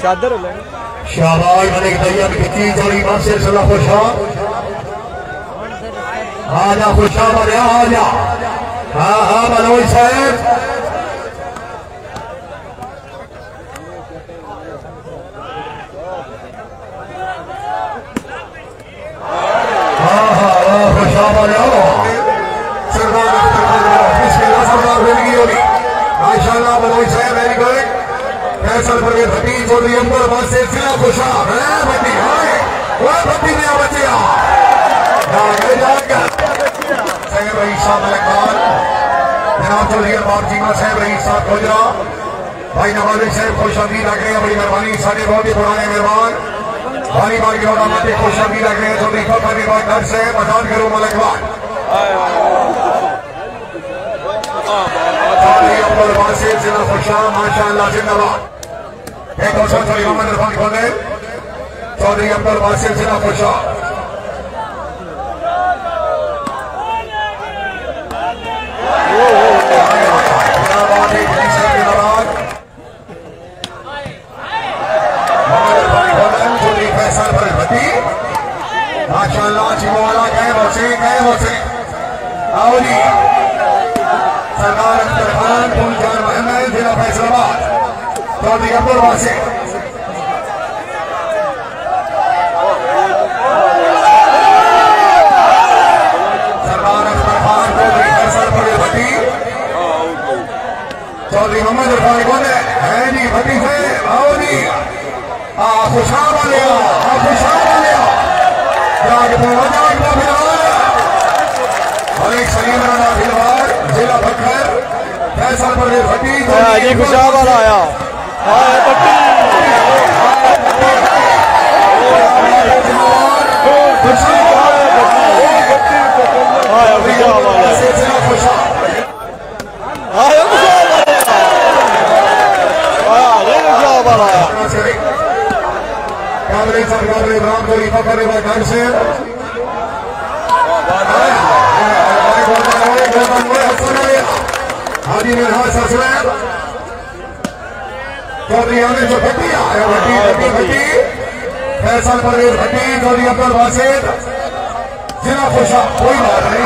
चादर शाबाश मलिक भैया की जोड़ी मासिर सला खुशा आजा खुशा बने आजा हाँ हाँ मनोज साहब हाँ हाँ खुशा बने आओ सरदार माशाल्लाह मनोज साहब वेरी गुड फैसल पर भतीज चौधरी अंबर बाद से सिला खुशा है भती है वो भती में बचे साहब रईस साहब मलकबाल जनाब चौधरी अरबाब चीमा साहब रईस साहब खोजरा भाई नवाज साहब खुशामदी लग रहे हैं बड़ी मेहरबानी साढ़े बहुत ही पुराने मेहमान भारी बार के औलाद खुशामदी लग रहे हैं चौधरी फखर घर से बदान करो मलकबाल चौधरी अब्दुल बासित जिला खुशा माशाअल्लाह जिंदाबाद। एक और चौधरी मोहम्मद इरफान खोले चौधरी अब्दुल बासित जिला खुशा माशाअल्लाह चिमोला गए बसे आओली सरदार अख्तर खान पुलजान महमद जिला फैसलाबाद चौधरी अब्दुल बासित सरदार अख्तर खान चौधरी फैसल पटेल भट्टी चौधरी मोहम्मद इरफान खोले है जी भट्टी से आओली खुशाब लिया सलीम राणा फिलहाल जिला बखर फैसल पटेल भट्टी जी खुशाब आया हाजी मिनहाज ससुराल चौधरी आने जो भट्टी आया भट्टी फैसल परवेज भट्टी चौधरी अब्दुल बासित जिला खुशा कोई बात नहीं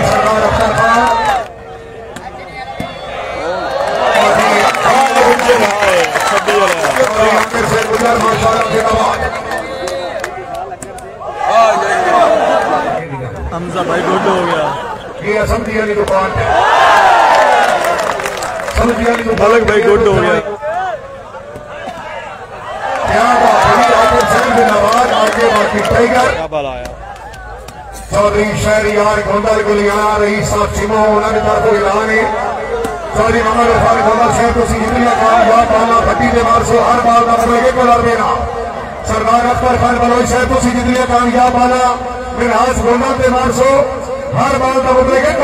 सरदार अख्तर खान से गुजर माशाअल्लाह जिंदाबाद। हमजा भाई गुड हो गया ये समझी वाली दुकान बालक भाई गुड हो गया आगे बाकी टाइगर चौधरी शहरियार गोंदल गुलियाना रही साहब चिमो उन्होंने तरफ ऐलान है चौधरी मोहम्मद इरफान गोंदल से जितनी कामयाब बाला भट्टी के बार से हर बाल का मतलब एक बार देना सरदार अख्तर खान बलोच से जितनी कामयाब बाला मिनहाज गोंदल के बार से हर बाल का मतलब